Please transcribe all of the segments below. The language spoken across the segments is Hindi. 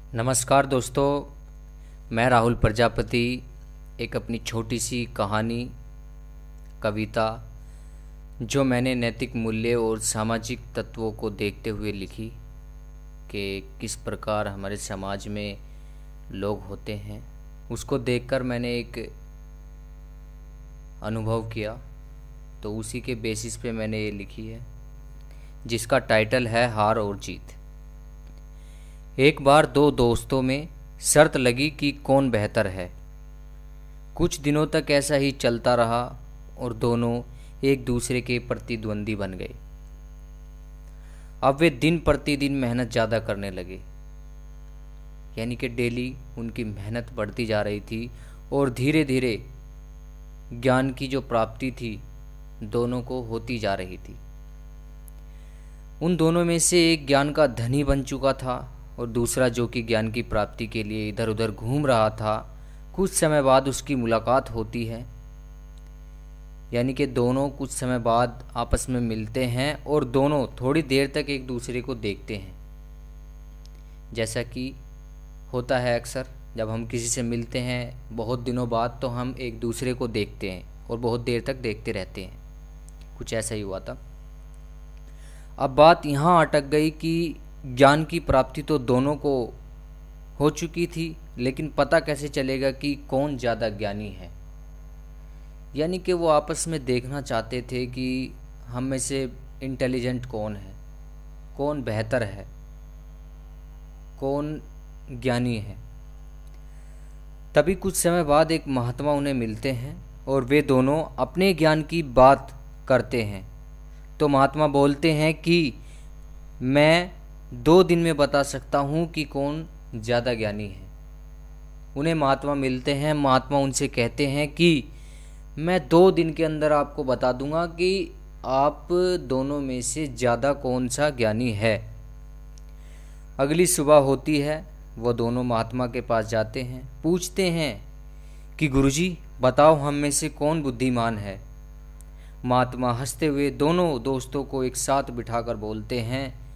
नमस्कार दोस्तों, मैं राहुल प्रजापति एक अपनी छोटी सी कहानी, कविता जो मैंने नैतिक मूल्य और सामाजिक तत्वों को देखते हुए लिखी कि किस प्रकार हमारे समाज में लोग होते हैं, उसको देखकर मैंने एक अनुभव किया। तो उसी के बेसिस पे मैंने ये लिखी है, जिसका टाइटल है हार और जीत। एक बार दो दोस्तों में शर्त लगी कि कौन बेहतर है। कुछ दिनों तक ऐसा ही चलता रहा और दोनों एक दूसरे के प्रतिद्वंदी बन गए। अब वे दिन प्रतिदिन मेहनत ज़्यादा करने लगे, यानी कि डेली उनकी मेहनत बढ़ती जा रही थी और धीरे धीरे ज्ञान की जो प्राप्ति थी दोनों को होती जा रही थी। उन दोनों में से एक ज्ञान का धनी बन चुका था और दूसरा, जो कि ज्ञान की प्राप्ति के लिए इधर उधर घूम रहा था, कुछ समय बाद उसकी मुलाकात होती है। यानी कि दोनों कुछ समय बाद आपस में मिलते हैं और दोनों थोड़ी देर तक एक दूसरे को देखते हैं। जैसा कि होता है अक्सर, जब हम किसी से मिलते हैं बहुत दिनों बाद तो हम एक दूसरे को देखते हैं और बहुत देर तक देखते रहते हैं। कुछ ऐसा ही हुआ था। अब बात यहाँ अटक गई कि ज्ञान की प्राप्ति तो दोनों को हो चुकी थी, लेकिन पता कैसे चलेगा कि कौन ज़्यादा ज्ञानी है। यानी कि वो आपस में देखना चाहते थे कि हम में से इंटेलिजेंट कौन है, कौन बेहतर है, कौन ज्ञानी है। तभी कुछ समय बाद एक महात्मा उन्हें मिलते हैं और वे दोनों अपने ज्ञान की बात करते हैं। तो महात्मा बोलते हैं कि मैं 2 दिन में बता सकता हूँ कि कौन ज़्यादा ज्ञानी है। उन्हें महात्मा मिलते हैं, महात्मा उनसे कहते हैं कि मैं 2 दिन के अंदर आपको बता दूंगा कि आप दोनों में से ज़्यादा कौन सा ज्ञानी है। अगली सुबह होती है, वो दोनों महात्मा के पास जाते हैं, पूछते हैं कि गुरुजी बताओ हम में से कौन बुद्धिमान है। महात्मा हंसते हुए दोनों दोस्तों को एक साथ बिठाकर बोलते हैं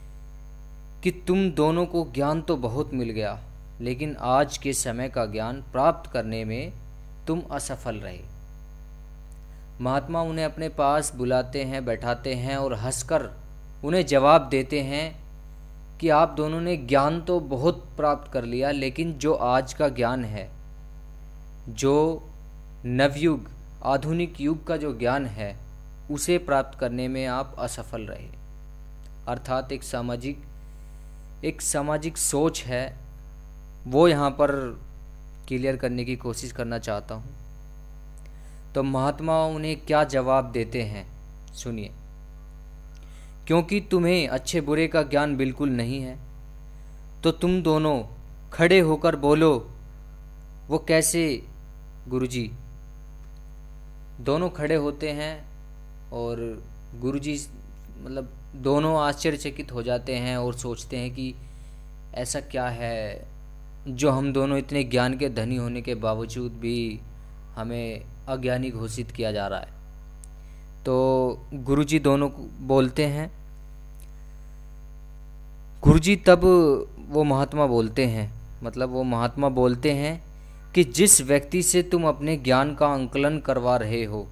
कि तुम दोनों को ज्ञान तो बहुत मिल गया, लेकिन आज के समय का ज्ञान प्राप्त करने में तुम असफल रहे। महात्मा उन्हें अपने पास बुलाते हैं, बैठाते हैं और हंसकर उन्हें जवाब देते हैं कि आप दोनों ने ज्ञान तो बहुत प्राप्त कर लिया, लेकिन जो आज का ज्ञान है, जो नवयुग आधुनिक युग का जो ज्ञान है, उसे प्राप्त करने में आप असफल रहे। अर्थात एक सामाजिक सोच है, वो यहाँ पर क्लियर करने की कोशिश करना चाहता हूँ। तो महात्मा उन्हें क्या जवाब देते हैं, सुनिए। क्योंकि तुम्हें अच्छे बुरे का ज्ञान बिल्कुल नहीं है, तो तुम दोनों खड़े होकर बोलो। वो कैसे गुरुजी? दोनों खड़े होते हैं और गुरुजी मतलब दोनों आश्चर्यचकित हो जाते हैं और सोचते हैं कि ऐसा क्या है जो हम दोनों इतने ज्ञान के धनी होने के बावजूद भी हमें अज्ञानी घोषित किया जा रहा है। तो गुरुजी दोनों को बोलते हैं। गुरुजी तब वो महात्मा बोलते हैं कि जिस व्यक्ति से तुम अपने ज्ञान का आंकलन करवा रहे हो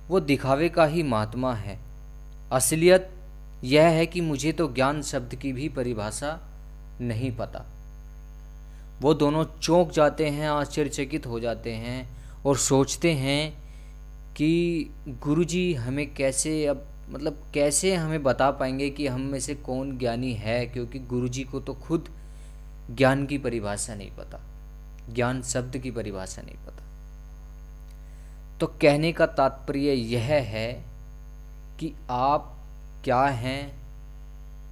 वो दिखावे का ही महात्मा है। असलियत यह है कि मुझे तो ज्ञान शब्द की भी परिभाषा नहीं पता। वो दोनों चौंक जाते हैं, आश्चर्यचकित हो जाते हैं और सोचते हैं कि गुरुजी हमें कैसे हमें बता पाएंगे कि हम में से कौन ज्ञानी है, क्योंकि गुरुजी को तो खुद ज्ञान की परिभाषा नहीं पता, ज्ञान शब्द की परिभाषा नहीं पता। तो कहने का तात्पर्य यह है कि आप क्या हैं,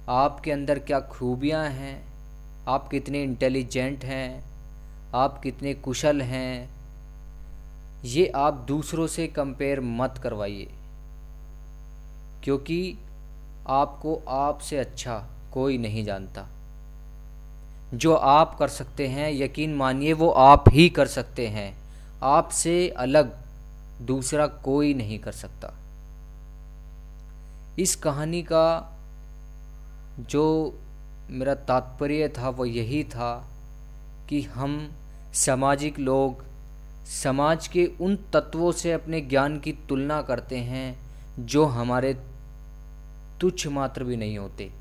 आपके अंदर क्या खूबियां हैं, आप कितने इंटेलिजेंट हैं, आप कितने कुशल हैं, ये आप दूसरों से कंपेयर मत करवाइए, क्योंकि आपको आपसे अच्छा कोई नहीं जानता। जो आप कर सकते हैं, यकीन मानिए वो आप ही कर सकते हैं, आपसे अलग दूसरा कोई नहीं कर सकता। इस कहानी का जो मेरा तात्पर्य था वो यही था कि हम सामाजिक लोग समाज के उन तत्वों से अपने ज्ञान की तुलना करते हैं जो हमारे तुच्छ मात्र भी नहीं होते,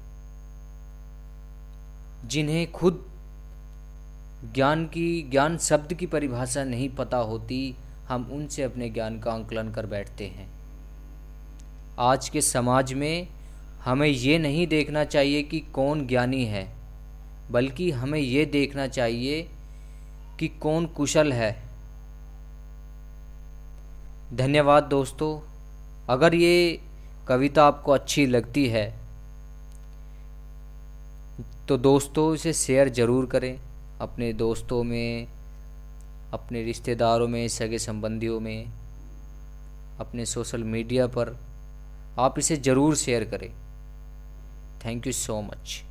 जिन्हें खुद ज्ञान शब्द की परिभाषा नहीं पता होती, हम उनसे अपने ज्ञान का आंकलन कर बैठते हैं। आज के समाज में हमें ये नहीं देखना चाहिए कि कौन ज्ञानी है, बल्कि हमें ये देखना चाहिए कि कौन कुशल है। धन्यवाद दोस्तों। अगर ये कविता आपको अच्छी लगती है तो दोस्तों इसे शेयर ज़रूर करें, अपने दोस्तों में, अपने रिश्तेदारों में, सगे संबंधियों में, अपने सोशल मीडिया पर आप इसे ज़रूर शेयर करें। Thank you so much.